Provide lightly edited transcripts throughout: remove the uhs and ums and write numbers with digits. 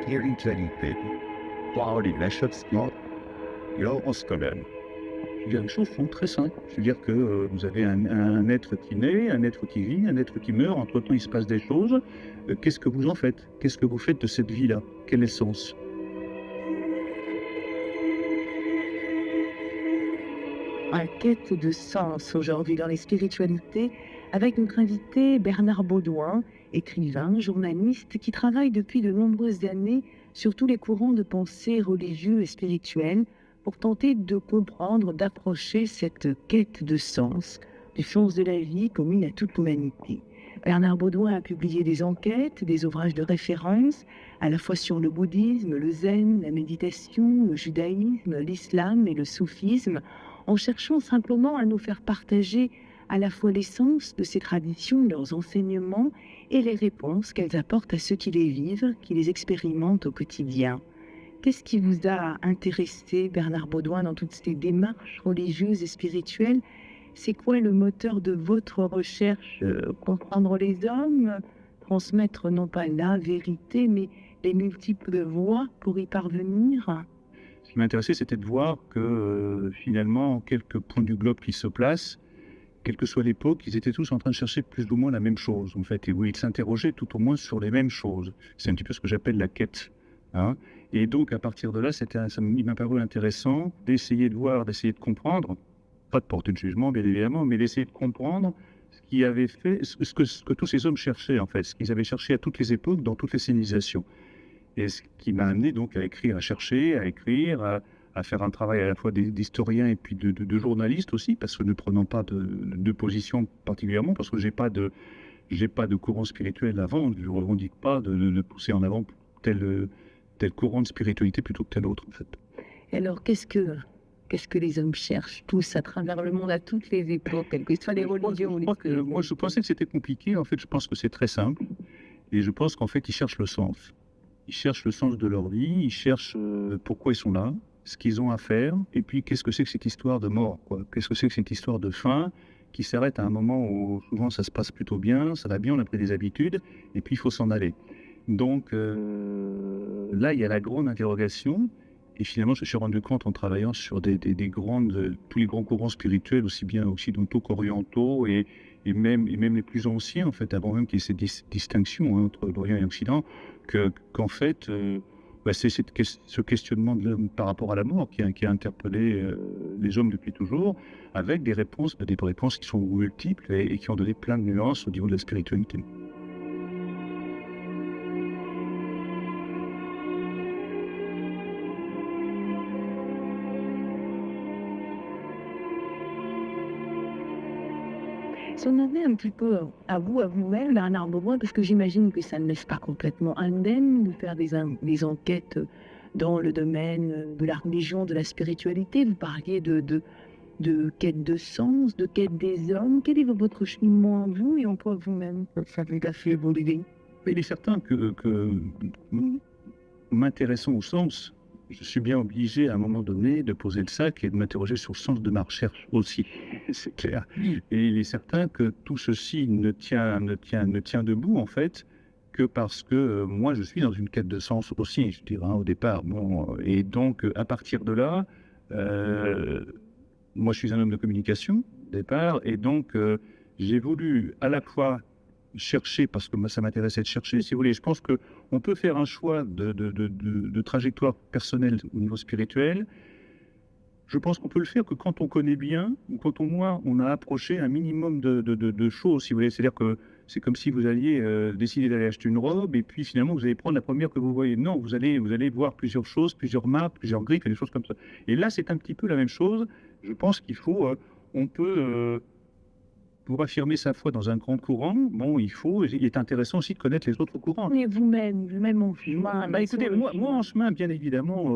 spiritualité, par les nachatsements, quand même. Je veux dire, les choses sont très simples. Je veux dire que vous avez un être qui naît, un être qui vit, un être qui meurt. Entre-temps, il se passe des choses. Qu'est-ce que vous en faites? Qu'est-ce que vous faites de cette vie-là? Quel est le sens? En quête de sens aujourd'hui dans les spiritualités avec notre invité Bernard Baudouin, écrivain, journaliste qui travaille depuis de nombreuses années sur tous les courants de pensée religieux et spirituels pour tenter de comprendre, d'approcher cette quête de sens, du sens de la vie commune à toute l'humanité. Bernard Baudouin a publié des enquêtes, des ouvrages de référence, à la fois sur le bouddhisme, le zen, la méditation, le judaïsme, l'islam et le soufisme, en cherchant simplement à nous faire partager à la fois l'essence de ces traditions, leurs enseignements et les réponses qu'elles apportent à ceux qui les vivent, qui les expérimentent au quotidien. Qu'est-ce qui vous a intéressé, Bernard Baudouin, dans toutes ces démarches religieuses et spirituelles? C'est quoi le moteur de votre recherche? Comprendre les hommes, transmettre non pas la vérité, mais les multiples voies pour y parvenir? Ce qui m'intéressait, c'était de voir que finalement, quelques points du globe qui se placent, quelle que soit l'époque, ils étaient tous en train de chercher plus ou moins la même chose, en fait. Et oui, ils s'interrogeaient tout au moins sur les mêmes choses. C'est un petit peu ce que j'appelle la quête. Hein. Et donc, à partir de là, il m'a paru intéressant d'essayer de voir, d'essayer de comprendre, pas de porter de jugement, bien évidemment, mais d'essayer de comprendre ce qui avait fait, ce que tous ces hommes cherchaient, en fait, ce qu'ils avaient cherché à toutes les époques, dans toutes les civilisations. Et ce qui m'a amené donc à écrire, à chercher, à écrire, à faire un travail à la fois d'historien et puis de journaliste aussi, parce que ne prenant pas de position particulièrement, parce que j'ai pas de courant spirituel avant, je ne revendique pas de pousser en avant tel courant de spiritualité plutôt que tel autre, en fait. Et alors, qu'est-ce que les hommes cherchent tous à travers le monde, à toutes les époques, quelles que soient les religions? Moi, je pensais que c'était compliqué. En fait, je pense que c'est très simple. Et je pense qu'en fait, ils cherchent le sens. Ils cherchent le sens de leur vie. Ils cherchent pourquoi ils sont là, ce qu'ils ont à faire. Et puis, qu'est-ce que c'est que cette histoire de mort, quoi? Qu'est-ce que c'est que cette histoire de fin qui s'arrête à un moment où souvent ça se passe plutôt bien, ça va bien, on a pris des habitudes, et puis il faut s'en aller. Donc là, il y a la grande interrogation. Et finalement, je me suis rendu compte en travaillant sur tous les grands courants spirituels, aussi bien occidentaux qu'orientaux, et même les plus anciens, en fait, avant même qu'il y ait cette distinction entre l'Orient et l'Occident, qu'en fait, c'est ce questionnement de l'homme par rapport à la mort qui a interpellé les hommes depuis toujours, avec des réponses qui sont multiples et qui ont donné plein de nuances au niveau de la spiritualité. Si on avait un petit peu à vous-même, Bernard Baudouin, parce que j'imagine que ça ne laisse pas complètement indemne de faire des enquêtes dans le domaine de la religion, de la spiritualité. Vous parliez de quête de sens, de quête des hommes. Quel est votre cheminement en vous et en quoi vous-même ça fait évoluer? Il est certain que m'intéressant au sens, je suis bien obligé à un moment donné de poser le sac et de m'interroger sur le sens de ma recherche aussi, c'est clair. Et il est certain que tout ceci ne tient debout en fait que parce que moi je suis dans une quête de sens aussi, je dirais au départ. Bon, et donc à partir de là, moi je suis un homme de communication au départ, et donc j'ai voulu à la fois chercher, parce que moi, ça m'intéressait de chercher, si vous voulez. Je pense qu'on peut faire un choix de trajectoire personnelle au niveau spirituel. Je pense qu'on peut le faire que quand on connaît bien, ou quand au moins on a approché un minimum de choses, si vous voulez. C'est-à-dire que c'est comme si vous alliez décider d'aller acheter une robe, et puis finalement vous allez prendre la première que vous voyez. Non, vous allez voir plusieurs choses, plusieurs marques, plusieurs griffes, et des choses comme ça. Et là, c'est un petit peu la même chose. Je pense qu'il faut, on peut... pour affirmer sa foi dans un grand courant, bon, il est intéressant aussi de connaître les autres courants. Et vous-même en chemin. Écoutez, moi en chemin, bien évidemment,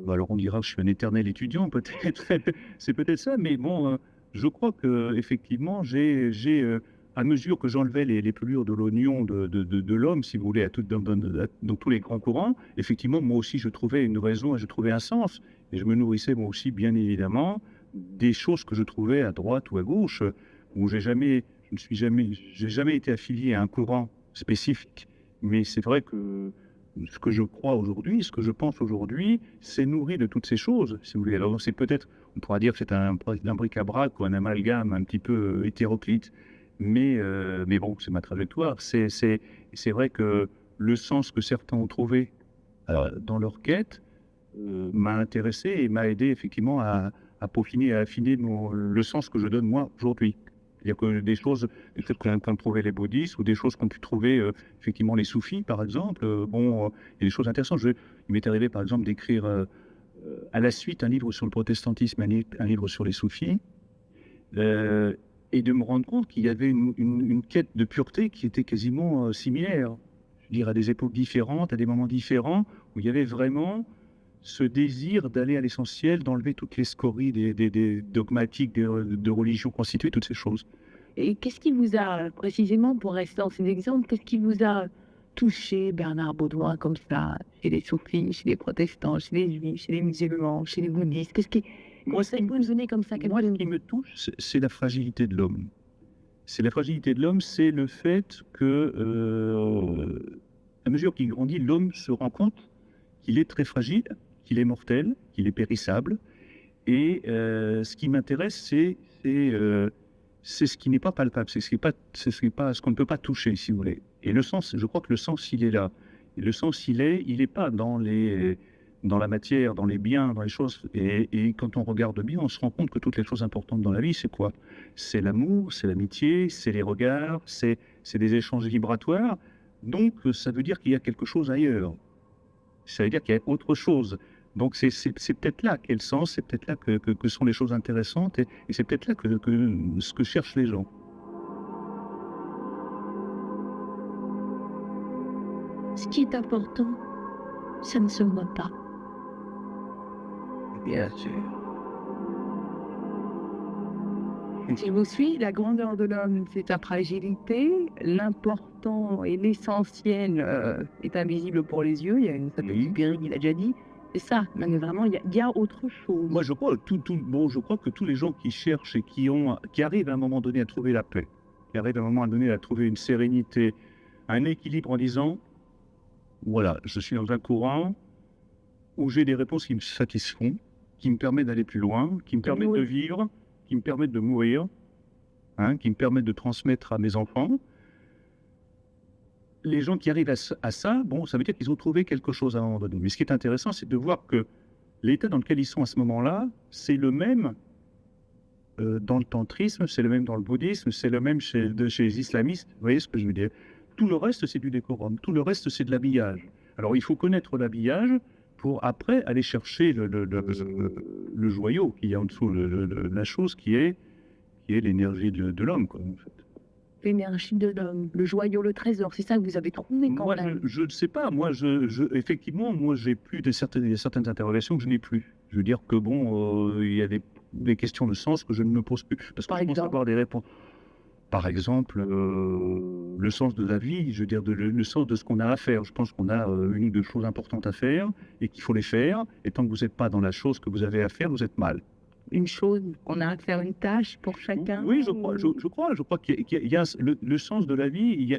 alors on dira que je suis un éternel étudiant, peut-être, c'est peut-être ça, mais bon, je crois que effectivement, à mesure que j'enlevais les pelures de l'oignon de l'homme, si vous voulez, dans tous les grands courants, effectivement, moi aussi, je trouvais une raison et je trouvais un sens, et je me nourrissais moi aussi, bien évidemment, des choses que je trouvais à droite ou à gauche, où j'ai jamais été affilié à un courant spécifique, mais c'est vrai que ce que je crois aujourd'hui, ce que je pense aujourd'hui, c'est nourri de toutes ces choses, si vous voulez. Alors c'est peut-être, on pourra dire que c'est un bric-à-brac ou un amalgame un petit peu hétéroclite, mais bon, c'est ma trajectoire. C'est vrai que le sens que certains ont trouvé dans leur quête m'a intéressé et m'a aidé effectivement à peaufiner et à affiner le sens que je donne moi aujourd'hui. C'est-à-dire que des choses peut-être qu'ont trouvé les bouddhistes ou des choses qu'ont pu trouver effectivement les soufis, par exemple. Il y a des choses intéressantes. Il m'est arrivé, par exemple, d'écrire à la suite un livre sur le protestantisme, un livre sur les soufis, et de me rendre compte qu'il y avait une quête de pureté qui était quasiment similaire. Je veux dire, à des époques différentes, à des moments différents, où il y avait vraiment ce désir d'aller à l'essentiel, d'enlever toutes les scories des dogmatiques, de religions constituées, toutes ces choses. Et qu'est-ce qui vous a, précisément, pour rester dans ces exemples, qu'est-ce qui vous a touché, Bernard Baudouin, comme ça, chez les soufis, chez les protestants, chez les juifs, chez les musulmans, chez les bouddhistes? Qu'est-ce qui vous donner comme ça? Moi, ce qui me touche, c'est la fragilité de l'homme. C'est la fragilité de l'homme, c'est le fait que, à mesure qu'il grandit, l'homme se rend compte qu'il est très fragile, qu'il est mortel, qu'il est périssable. Et ce qui m'intéresse, c'est ce qui n'est pas palpable, c'est ce ce qu'on ne peut pas toucher, si vous voulez. Et le sens, je crois que le sens, il est là. Et le sens, il est pas dans la matière, dans les biens, dans les choses. Et quand on regarde bien, on se rend compte que toutes les choses importantes dans la vie, c'est quoi? C'est l'amour, c'est l'amitié, c'est les regards, c'est des échanges vibratoires. Donc, ça veut dire qu'il y a quelque chose ailleurs. Ça veut dire qu'il y a autre chose. Donc c'est peut-être là qu'est le sens, c'est peut-être là que sont les choses intéressantes, et c'est peut-être là que ce que cherchent les gens. Ce qui est important, ça ne se voit pas. Bien sûr. Si je vous suis, la grandeur de l'homme, c'est sa fragilité. L'important et l'essentiel est invisible pour les yeux. Il y a une certaine Supéry, il a déjà dit. C'est ça, mais vraiment, il y a autre chose. Moi, je crois, je crois que tous les gens qui cherchent et qui arrivent à un moment donné à trouver la paix, qui arrivent à un moment donné à trouver une sérénité, un équilibre en disant, voilà, je suis dans un courant où j'ai des réponses qui me satisfont, qui me permettent d'aller plus loin, qui me permettent de vivre, qui me permettent de mourir, qui me permettent de transmettre à mes enfants. Les gens qui arrivent à ça, bon, ça veut dire qu'ils ont trouvé quelque chose à un moment donné. Mais ce qui est intéressant, c'est de voir que l'état dans lequel ils sont à ce moment-là, c'est le même dans le tantrisme, c'est le même dans le bouddhisme, c'est le même chez les islamistes. Vous voyez ce que je veux dire? Tout le reste, c'est du décorum. Tout le reste, c'est de l'habillage. Alors, il faut connaître l'habillage pour après aller chercher le joyau qu'il y a en dessous, la chose qui est l'énergie de l'homme, quoi, en fait. L'énergie de l'homme, le joyau, le trésor, c'est ça que vous avez trouvé quand même. Je ne sais pas. Moi, effectivement, moi, j'ai plus certaines interrogations que je n'ai plus. Je veux dire que bon, il y a des questions de sens que je ne me pose plus. Parce que je pense avoir des réponses. Par exemple, le sens de la vie, je veux dire, le sens de ce qu'on a à faire. Je pense qu'on a une ou deux choses importantes à faire et qu'il faut les faire. Et tant que vous n'êtes pas dans la chose que vous avez à faire, vous êtes mal. Une chose, on a à faire une tâche pour chacun. Oui, je crois qu'il y a le sens de la vie.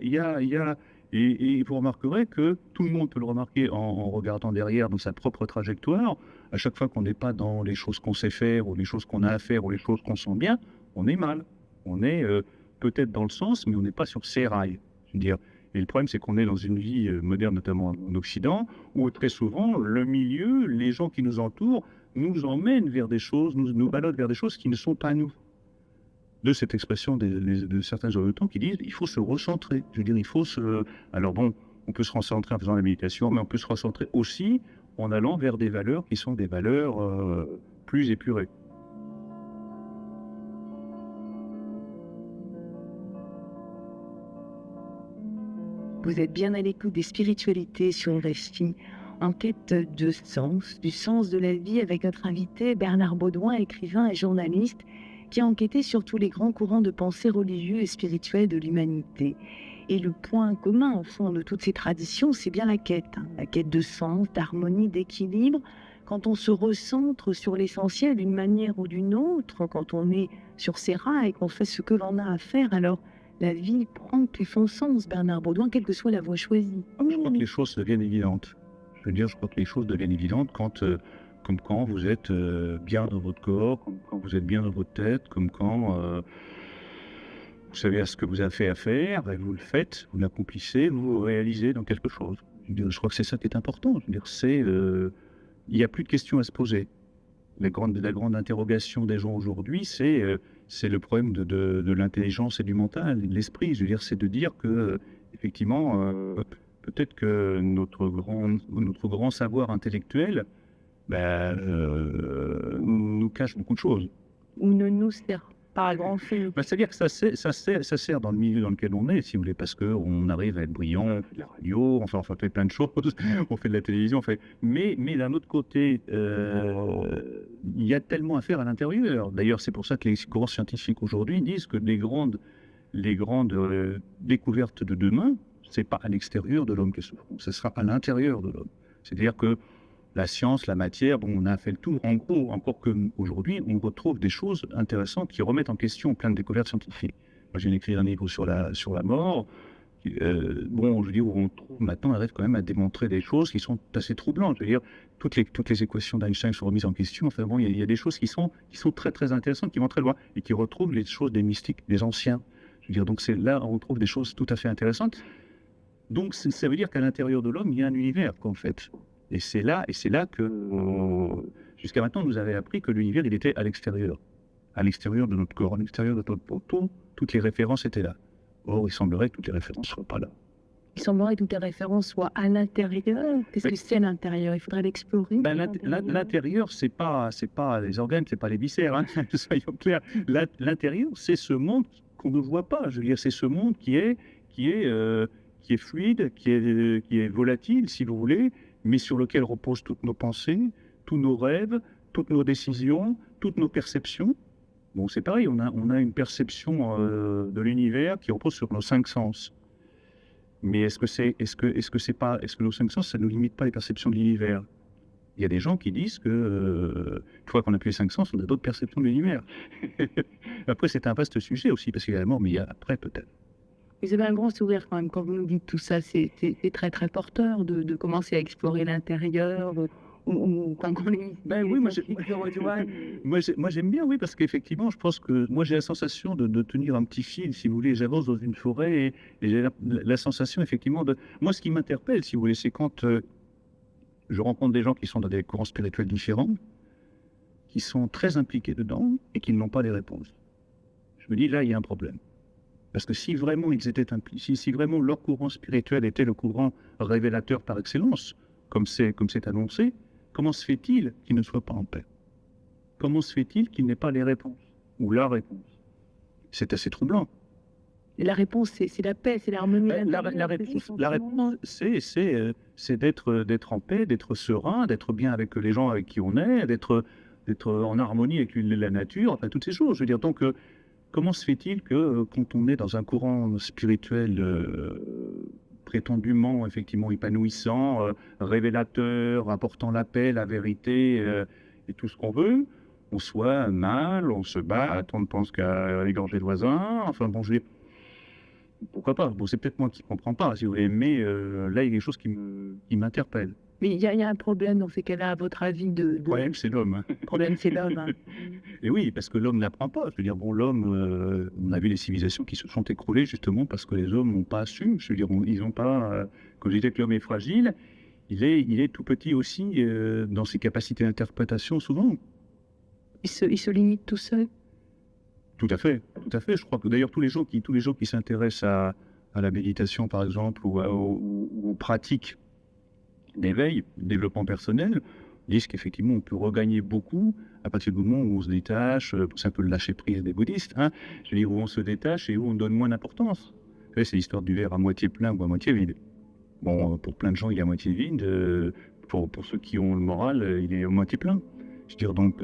Et vous remarquerez que tout le monde peut le remarquer en regardant derrière dans sa propre trajectoire. À chaque fois qu'on n'est pas dans les choses qu'on sait faire ou les choses qu'on a à faire ou les choses qu'on sent bien, on est mal. On est peut-être dans le sens, mais on n'est pas sur ses rails. Je veux dire. Et le problème, c'est qu'on est dans une vie moderne, notamment en Occident, où très souvent, le milieu, les gens qui nous entourent, nous emmènent vers des choses, nous ballottent vers des choses qui ne sont pas nous. De cette expression de certains gens de temps qui disent il faut se recentrer. Je veux dire, il faut se. Alors bon, on peut se recentrer en faisant la méditation, mais on peut se recentrer aussi en allant vers des valeurs qui sont des valeurs plus épurées. Vous êtes bien à l'écoute des spiritualités sur RFI, en quête de sens, du sens de la vie, avec notre invité Bernard Baudouin, écrivain et journaliste, qui a enquêté sur tous les grands courants de pensée religieux et spirituels de l'humanité. Et le point commun, au fond, de toutes ces traditions, c'est bien la quête de sens, d'harmonie, d'équilibre. Quand on se recentre sur l'essentiel d'une manière ou d'une autre, quand on est sur ses rails et qu'on fait ce que l'on a à faire, alors la vie prend tout son sens, Bernard Baudouin, quelle que soit la voie choisie. Je crois que les choses deviennent évidentes. Je crois que les choses deviennent évidentes comme quand vous êtes bien dans votre corps, comme quand vous êtes bien dans votre tête, comme quand vous savez à ce que vous avez fait à faire, et vous le faites, vous l'accomplissez, vous vous réalisez dans quelque chose. Je crois que c'est ça qui est important. Il n'y a plus de questions à se poser. La grande interrogation des gens aujourd'hui, c'est le problème de l'intelligence et du mental, et de l'esprit. C'est de dire que, effectivement, peut-être que notre grand savoir intellectuel nous cache beaucoup de choses. Ou ne nous sert pas à grand-chose. C'est-à-dire que ça sert dans le milieu dans lequel on est, si vous voulez, parce qu'on arrive à être brillant, on fait de la radio, on fait plein de choses, on fait de la télévision, mais d'un autre côté, il y a tellement à faire à l'intérieur. D'ailleurs, c'est pour ça que les courants scientifiques aujourd'hui disent que les grandes découvertes de demain, c'est pas à l'extérieur de l'homme qu'elles se feront, ce sera à l'intérieur de l'homme. C'est-à-dire que la science, la matière, on a fait le tour. En gros, encore qu'aujourd'hui, on retrouve des choses intéressantes qui remettent en question plein de découvertes scientifiques. Moi, j'ai écrit un livre sur la mort. Où on trouve maintenant, on arrive quand même à démontrer des choses qui sont assez troublantes. Toutes les équations d'Einstein sont remises en question. Il y a des choses qui sont très très intéressantes, qui vont très loin et qui retrouvent les choses des mystiques, des anciens. Donc c'est là on retrouve des choses tout à fait intéressantes. Donc ça veut dire qu'à l'intérieur de l'homme, il y a un univers, en fait. Et c'est là que, jusqu'à maintenant, on nous avait appris que l'univers, il était à l'extérieur de notre corps, à l'extérieur de notre peau. Toutes les références étaient là. Or, il semblerait que toutes les références ne soient pas là. Il semblerait que toutes les références soient à l'intérieur. Qu'est-ce que c'est à l'intérieur? Il faudrait l'explorer. L'intérieur, c'est pas les organes, c'est pas les viscères, hein, soyons clairs. L'intérieur, c'est ce monde qu'on ne voit pas. C'est ce monde qui est fluide, qui est volatile, si vous voulez, mais sur lequel reposent toutes nos pensées, tous nos rêves, toutes nos décisions, toutes nos perceptions. Bon, c'est pareil, on a une perception de l'univers qui repose sur nos 5 sens. Mais est-ce que nos 5 sens, ça ne nous limite pas les perceptions de l'univers? Il y a des gens qui disent que, une fois qu'on a plus les 5 sens, on a d'autres perceptions de l'univers. Après, c'est un vaste sujet aussi, parce qu'il y a la mort, mais il y a après peut-être. Vous avez un grand sourire quand même quand vous nous dites tout ça. C'est très très porteur de commencer à explorer l'intérieur. Ou quand on est... Oui, moi j'aime bien, oui, parce qu'effectivement, je pense que moi j'ai la sensation de tenir un petit fil, si vous voulez. J'avance dans une forêt et j'ai la sensation effectivement de... Moi, ce qui m'interpelle, si vous voulez, c'est quand je rencontre des gens qui sont dans des courants spirituels différents, qui sont très impliqués dedans et qui n'ont pas les réponses. Je me dis, là, il y a un problème. Parce que si vraiment ils étaient impliqués, si vraiment leur courant spirituel était le courant révélateur par excellence, comme c'est annoncé, comment se fait-il qu'ils ne soient pas en paix? Comment se fait-il qu'ils n'aient pas les réponses? Ou la réponse? C'est assez troublant. Et la réponse, c'est la paix, c'est l'harmonie. La réponse, c'est d'être en paix, d'être serein, d'être bien avec les gens avec qui on est, d'être en harmonie avec la nature, enfin toutes ces choses. Je veux dire, donc, comment se fait-il que quand on est dans un courant spirituel prétendument, effectivement, épanouissant, révélateur, apportant la paix, la vérité et tout ce qu'on veut, on soit mal, on se bat, on ne pense qu'à égorger le voisin, enfin bon, pourquoi pas? Bon, c'est peut-être moi qui ne comprends pas, si vous voulez, mais là, il y a quelque chose qui m'interpelle. Mais il y a un problème dans ces cas-là, à votre avis, Le problème, c'est l'homme. Hein. Le problème, c'est l'homme. Hein. Et oui, parce que l'homme n'apprend pas. Je veux dire, bon, l'homme, on a vu les civilisations qui se sont écroulées justement parce que les hommes n'ont pas su. Je veux dire, ils n'ont pas... Comme je disais que l'homme est fragile, il est tout petit aussi dans ses capacités d'interprétation, souvent. Il se limite tout seul? Tout à fait, tout à fait. Je crois que d'ailleurs, tous les gens qui s'intéressent à la méditation, par exemple, ou aux pratiques d'éveil, développement personnel, disent qu'effectivement on peut regagner beaucoup à partir du moment où on se détache, c'est un peu le lâcher prise des bouddhistes, hein, je veux dire où on se détache et où on donne moins d'importance. C'est l'histoire du verre à moitié plein ou à moitié vide. Bon, pour plein de gens il est à moitié vide, pour ceux qui ont le moral, il est à moitié plein. Je veux dire donc,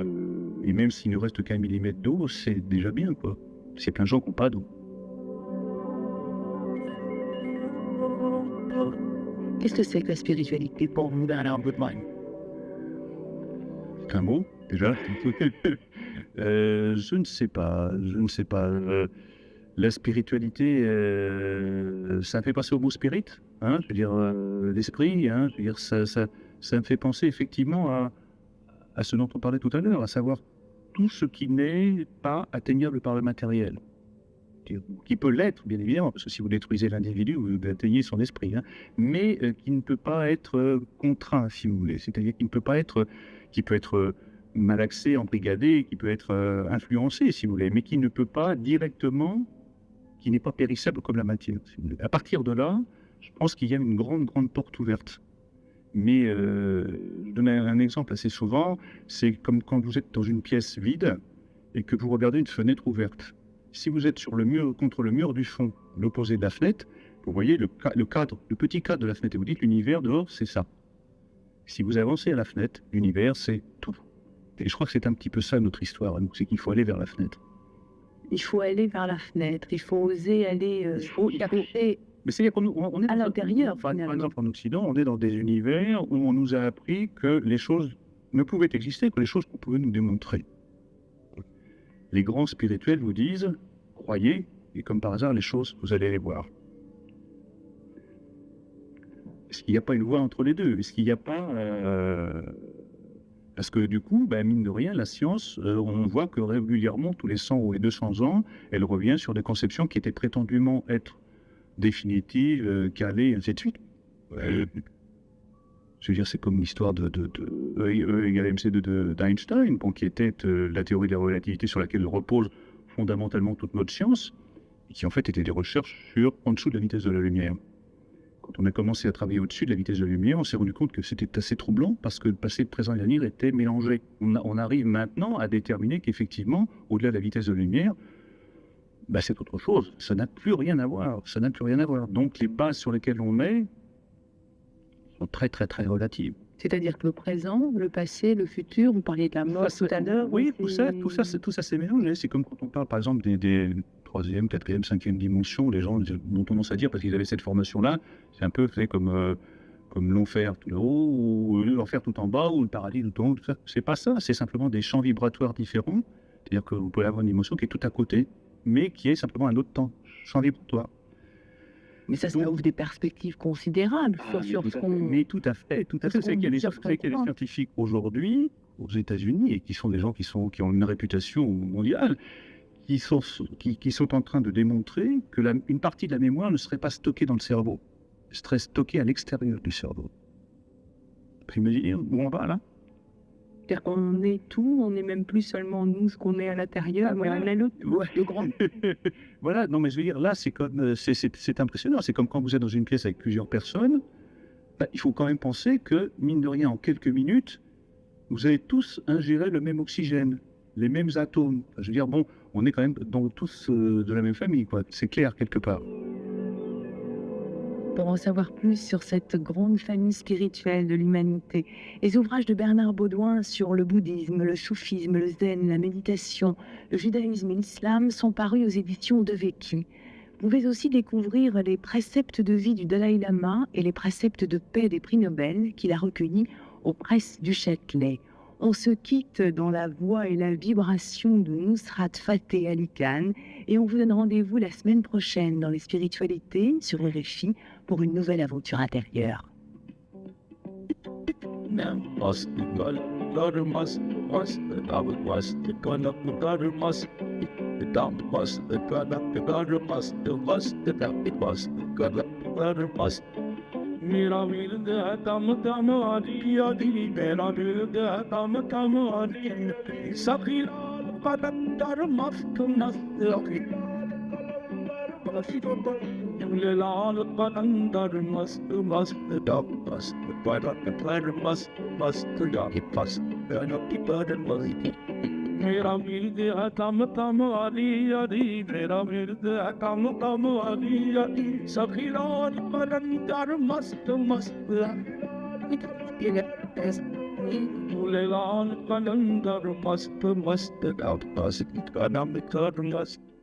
et même s'il ne reste qu'un millimètre d'eau, c'est déjà bien quoi. C'est plein de gens qui n'ont pas d'eau. Qu'est-ce que c'est que la spiritualité pour vous, Bernard Baudouin? C'est un mot, déjà. Je ne sais pas. La spiritualité, ça me fait penser au mot spirit, hein, je veux dire, l'esprit, hein, je veux dire, ça me fait penser effectivement à ce dont on parlait tout à l'heure, à savoir tout ce qui n'est pas atteignable par le matériel. Qui peut l'être, bien évidemment, parce que si vous détruisez l'individu, vous atteignez son esprit, hein, mais qui ne peut pas être contraint, si vous voulez. C'est-à-dire qui ne peut pas être, qui peut être malaxé, embrigadé, qui peut être influencé, si vous voulez, mais qui ne peut pas directement, qui n'est pas périssable comme la matière. Si vous voulez. À partir de là, je pense qu'il y a une grande, grande porte ouverte. Mais je donne un exemple assez souvent, c'est comme quand vous êtes dans une pièce vide et que vous regardez une fenêtre ouverte. Si vous êtes sur le mur, contre le mur du fond, l'opposé de la fenêtre, vous voyez le cadre, le petit cadre de la fenêtre, et vous dites l'univers dehors, c'est ça. Si vous avancez à la fenêtre, l'univers, c'est tout. Et je crois que c'est un petit peu ça notre histoire, c'est qu'il faut aller vers la fenêtre. Il faut aller vers la fenêtre, il faut oser aller chercher mais c'est-à-dire qu'on est à l'intérieur, par finalement. exemple, en Occident, on est dans des univers où on nous a appris que les choses ne pouvaient exister, que les choses qu'on pouvait nous démontrer. Les grands spirituels vous disent, croyez, et comme par hasard, les choses, vous allez les voir. Est-ce qu'il n'y a pas une voie entre les deux? Est-ce qu'il n'y a pas... Parce que du coup, mine de rien, la science, on voit que régulièrement, tous les 100 ou les 200 ans, elle revient sur des conceptions qui étaient prétendument être définitives, calées, ainsi de suite. Je veux dire, c'est comme l'histoire de E égale MC2 d'Einstein, bon, qui était la théorie de la relativité sur laquelle repose fondamentalement toute notre science, et qui en fait était des recherches sur en dessous de la vitesse de la lumière. Quand on a commencé à travailler au-dessus de la vitesse de la lumière, on s'est rendu compte que c'était assez troublant parce que le passé, le présent et l'avenir étaient mélangés. On arrive maintenant à déterminer qu'effectivement, au-delà de la vitesse de la lumière, c'est autre chose. Ça n'a plus rien à voir. Ça n'a plus rien à voir. Donc les bases sur lesquelles on est sont très très très relatives. C'est-à-dire que le présent, le passé, le futur, vous parliez de la mort tout à l'heure. Oui, tout ça c'est mélangé. C'est comme quand on parle par exemple des troisième, quatrième, cinquième dimension, les gens ont tendance à dire, parce qu'ils avaient cette formation-là, c'est un peu fait comme l'enfer tout en haut, ou l'enfer tout en bas, ou le paradis tout en haut, tout ça. C'est pas ça, c'est simplement des champs vibratoires différents. C'est-à-dire que vous pouvez avoir une émotion qui est tout à côté, mais qui est simplement un autre temps, champ vibratoire. Mais ça ouvre des perspectives considérables sur ce qu'on... Mais tout à fait, tout à fait. C'est qu'il y a des scientifiques aujourd'hui, aux États-Unis, et qui sont des gens qui ont une réputation mondiale, qui sont en train de démontrer que une partie de la mémoire ne serait pas stockée dans le cerveau, serait stockée à l'extérieur du cerveau. Puis me dire où on va là? C'est-à-dire qu'on est tout, on n'est même plus seulement nous ce qu'on est à l'intérieur, mais on est le grand. Voilà, non mais je veux dire, là c'est impressionnant, c'est comme quand vous êtes dans une pièce avec plusieurs personnes, il faut quand même penser que, mine de rien, en quelques minutes, vous avez tous ingéré le même oxygène, les mêmes atomes. Je veux dire, bon, on est quand même tous de la même famille, quoi. C'est clair quelque part. Pour en savoir plus sur cette grande famille spirituelle de l'humanité, les ouvrages de Bernard Baudouin sur le bouddhisme, le soufisme, le zen, la méditation, le judaïsme et l'islam sont parus aux éditions de Vécu. Vous pouvez aussi découvrir les préceptes de vie du Dalai Lama et les préceptes de paix des prix Nobel qu'il a recueillis aux presses du Châtelet. On se quitte dans la voix et la vibration de Nusrat Fateh Ali Khan et on vous donne rendez-vous la semaine prochaine dans les spiritualités sur RFI pour une nouvelle aventure intérieure. मेरा विरद है तम तम आदि आदि मेरा विरद है तम तम आदि सखी लाल कलंदर मस्त मस्त लाल कलंदर मस्त मस्त डब मस्त प्लेटर मस्त मस्त डब मस्त मेरा विरद है तम तम आदि आदि मेरा विरद है तम तम आदि आदि सखी लाल कलंदर मस्त मस्त लाल कलंदर मस्त मस्त डब मस्त